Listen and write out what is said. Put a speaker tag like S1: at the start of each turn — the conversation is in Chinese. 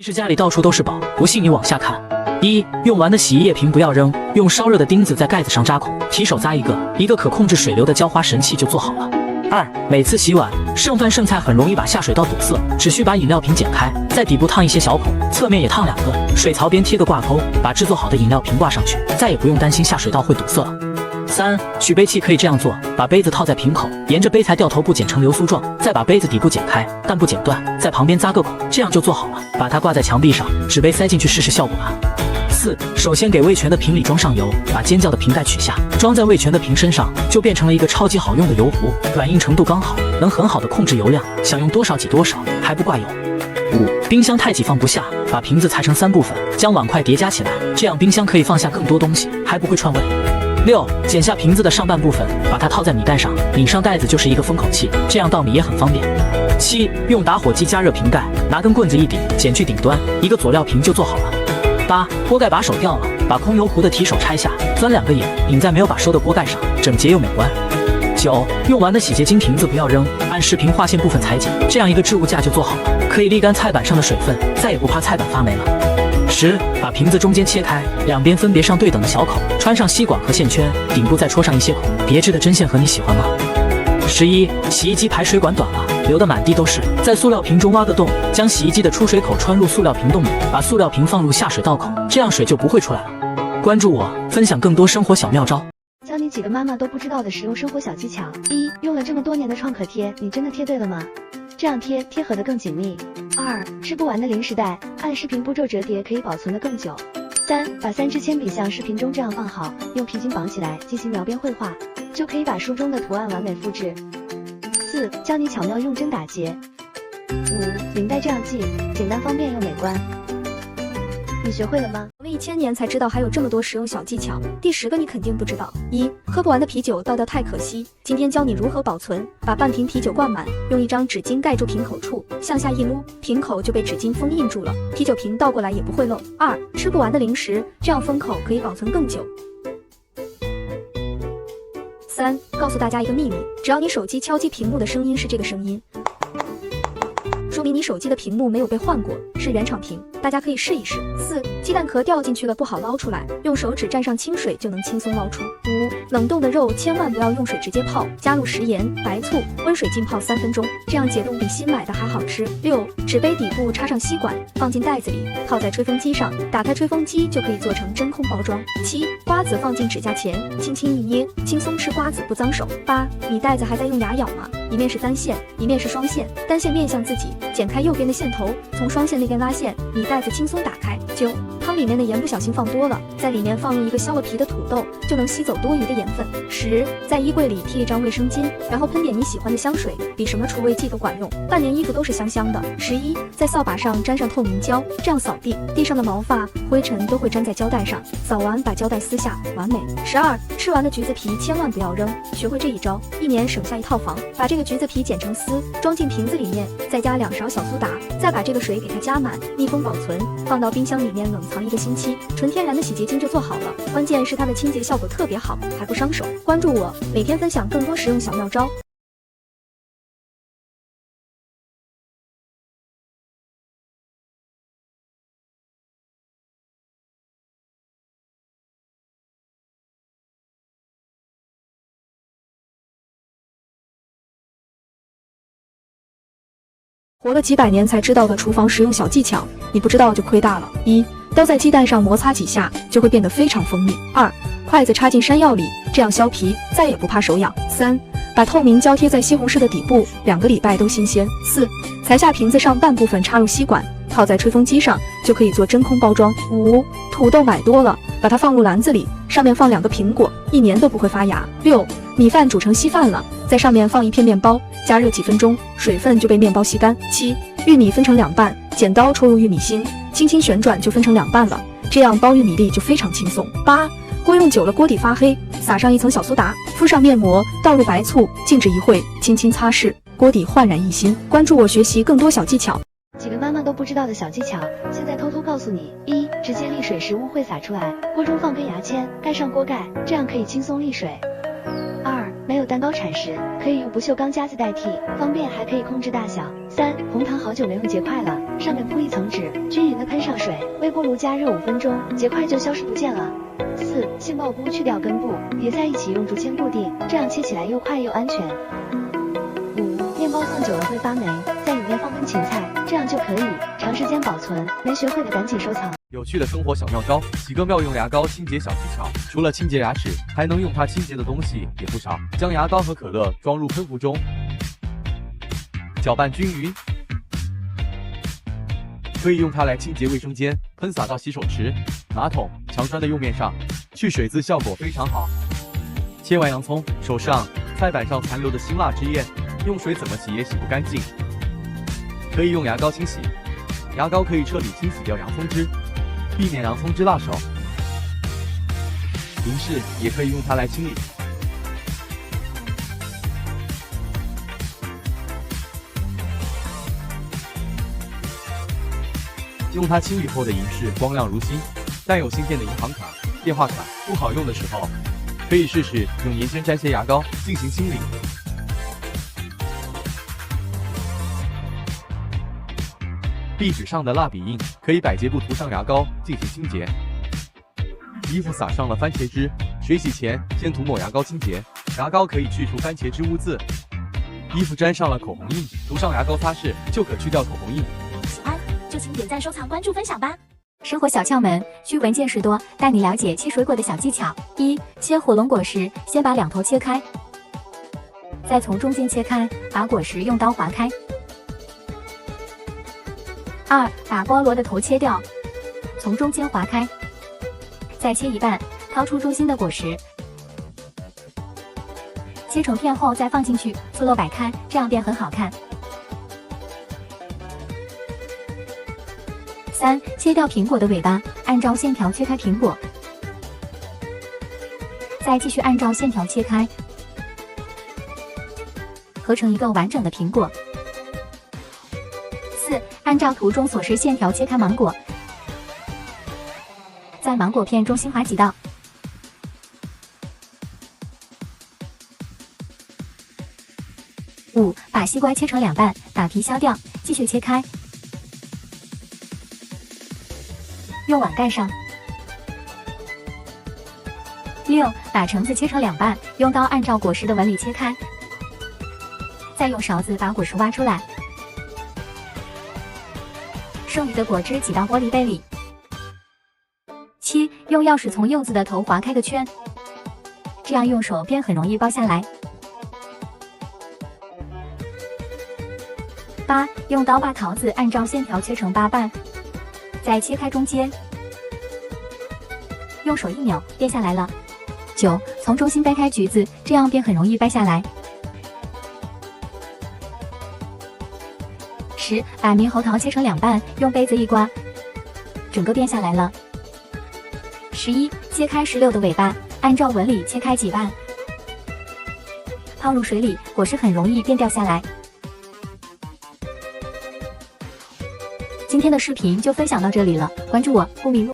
S1: 其实家里到处都是宝，不信你往下看。一、用完的洗衣液瓶不要扔，用烧热的钉子在盖子上扎孔，提手扎一个可控制水流的浇花神器就做好了。二、每次洗碗，剩饭剩菜很容易把下水道堵塞，只需把饮料瓶剪开，在底部烫一些小孔，侧面也烫2个，水槽边贴个挂钩，把制作好的饮料瓶挂上去，再也不用担心下水道会堵塞了。三、取杯器可以这样做，把杯子套在瓶口，沿着杯材掉头部剪成流苏状，再把杯子底部剪开，但不剪断，在旁边扎个孔，这样就做好了。把它挂在墙壁上，纸杯塞进去试试效果吧。四、首先给味全的瓶里装上油，把尖叫的瓶盖取下，装在味全的瓶身上，就变成了一个超级好用的油壶，软硬程度刚好，能很好的控制油量，想用多少挤多少，还不挂油。五、冰箱太挤放不下，把瓶子裁成3部分，将碗筷叠加起来，这样冰箱可以放下更多东西，还不会串味。六、剪下瓶子的上半部分，把它套在米袋上，拧上袋子就是一个封口器，这样倒米也很方便。七、用打火机加热瓶盖，拿根棍子一顶，剪去顶端，一个佐料瓶就做好了。八、锅盖把手掉了，把空油壶的提手拆下，钻2个眼，拧在没有把收的锅盖上，整洁又美观。九、用完的洗洁精瓶子不要扔，按视频划线部分裁剪，这样一个置物架就做好了，可以沥干菜板上的水分，再也不怕菜板发霉了。10、把瓶子中间切开，两边分别上对等的小口，穿上吸管和线圈，顶部再戳上一些孔，别致的针线盒你喜欢吗？11、洗衣机排水管短了，流得满地都是，在塑料瓶中挖个洞，将洗衣机的出水口穿入塑料瓶洞里，把塑料瓶放入下水道口，这样水就不会出来了。关注我，分享更多生活小妙招，
S2: 教你几个妈妈都不知道的实用生活小技巧。一、用了这么多年的创可贴，你真的贴对了吗？这样贴合得更紧密。二、吃不完的零食袋，按视频步骤折叠可以保存得更久。三、把3支铅笔像视频中这样放好，用皮筋绑起来进行描边绘画，就可以把书中的图案完美复制。四、教你巧妙用针打结。五、领带这样系，简单方便又美观。你学会了吗？
S3: 了1000年才知道还有这么多实用小技巧。第10个你肯定不知道。一、喝不完的啤酒倒掉太可惜，今天教你如何保存。把半瓶啤酒灌满，用一张纸巾盖住瓶口处，向下一撸，瓶口就被纸巾封印住了，啤酒瓶倒过来也不会漏。二、吃不完的零食，这样封口可以保存更久。三、告诉大家一个秘密，只要你手机敲击屏幕的声音是这个声音，说明你手机的屏幕没有被换过，是原厂屏，大家可以试一试。四、鸡蛋壳掉进去了不好捞出来，用手指蘸上清水就能轻松捞出。五、冷冻的肉千万不要用水直接泡，加入食盐、白醋，温水浸泡3分钟，这样解冻比新买的还好吃。六、纸杯底部插上吸管，放进袋子里，套在吹风机上，打开吹风机就可以做成真空包装。七、瓜子放进指甲前，轻轻一捏，轻松吃瓜子不脏手。八、米袋子还在用牙咬吗？一面是单线，一面是双线，单线面向自己，剪开右边的线头，从双线那边拉线，米袋子轻松打开。9、汤里面的盐不小心放多了，在里面放入一个削了皮的土豆，就能吸走多余的盐分。10、在衣柜里贴一张卫生巾，然后喷点你喜欢的香水，比什么除味剂都管用，半年衣服都是香香的。11、在扫把上沾上透明胶，这样扫地，地上的毛发、灰尘都会粘在胶带上，扫完把胶带撕下，完美。12、吃完的橘子皮千万不要扔，学会这一招，1年省下一套房。把这个橘子皮剪成丝，装进瓶子里面，再加2勺小苏打，再把这个水给它加满，密封保存，放到冰箱里面冷藏1个星期，纯天然的洗洁精就做好了。关键是它的清洁效果特别好，还不伤手。关注我，每天分享更多实用小妙招。活了几百年才知道的厨房实用小技巧，你不知道就亏大了。一、刀在鸡蛋上摩擦几下，就会变得非常锋利。二、筷子插进山药里，这样削皮再也不怕手痒。三、把透明胶贴在西红柿的底部，2个礼拜都新鲜。四、裁下瓶子上半部分插入吸管，套在吹风机上，就可以做真空包装。五、土豆买多了，把它放入篮子里，上面放2个苹果，1年都不会发芽。六、米饭煮成稀饭了，在上面放1片面包，加热几分钟，水分就被面包吸干。七、玉米分成2半，剪刀戳入玉米芯，轻轻旋转就分成2半了，这样包玉米粒就非常轻松。八、锅用久了锅底发黑，撒上1层小苏打，敷上面膜，倒入白醋，静置1会，轻轻擦拭，锅底焕然一新。关注我学习更多小技巧。
S2: 几个妈妈都不知道的小技巧，现在偷偷告诉你。一、直接沥水时污会洒出来，锅中放根牙签，盖上锅盖，这样可以轻松沥水。二、没有蛋糕铲时，可以用不锈钢夹子代替，方便还可以控制大小。3. 红糖好久没用结块了，上面铺一层纸，均匀的喷上水，微波炉加热5分钟，结块就消失不见了。4. 杏鲍菇去掉根部，叠在一起用竹签固定，这样切起来又快又安全。5. 面包放久了会发霉，在里面放根芹菜，这样就可以长时间保存。没学会的赶紧收藏。
S4: 有趣的生活小妙招，几个妙用牙膏清洁小技巧。除了清洁牙齿，还能用它清洁的东西也不少。将牙膏和可乐装入喷壶中，搅拌均匀。可以用它来清洁卫生间，喷洒到洗手池、马桶、墙砖的釉面上，去水渍效果非常好。切完洋葱，手上、菜板上残留的辛辣汁液，用水怎么洗也洗不干净，可以用牙膏清洗。牙膏可以彻底清洗掉洋葱汁，避免洋葱汁辣手。银饰也可以用它来清理。用它清理后的银饰光亮如新，带有芯片的银行卡、电话卡不好用的时候，可以试试用盐酸沾些牙膏进行清理。壁纸上的蜡笔印可以百洁布涂上牙膏进行清洁。衣服撒上了番茄汁，水洗前先涂抹牙膏清洁，牙膏可以去除番茄汁污渍。衣服沾上了口红印，涂上牙膏擦拭就可去掉口红印。
S5: 喜欢就请点赞、收藏、关注、分享吧。
S3: 生活小窍门，需闻见识多，带你了解切水果的小技巧。1. 切火龙果时，先把两头切开，再从中间切开，把果实用刀划开。2. 把菠萝的头切掉，从中间划开，再切一半，掏出中心的果实，切成片后再放进去，错落摆开，这样便很好看。3. 切掉苹果的尾巴，按照线条切开苹果，再继续按照线条切开，合成一个完整的苹果。4. 按照图中所示线条切开芒果，在芒果片中心划几道。5. 把西瓜切成2半，把皮削掉，继续切开，用碗盖上。6. 把橙子切成2半，用刀按照果实的纹理切开，再用勺子把果实挖出来，剩余的果汁挤到玻璃杯里。7. 用钥匙从柚子的头划开个圈，这样用手便很容易剥下来。8. 用刀把桃子按照线条切成8瓣，再切开中间，用手一扭便下来了。9. 从中心掰开橘子，这样便很容易掰下来。10. 把猕猴桃切成2半，用杯子一刮，整个变下来了。11. 切开石榴的尾巴，按照纹理切开几瓣，泡入水里，果实很容易便掉下来。今天的视频就分享到这里了，关注我不迷路。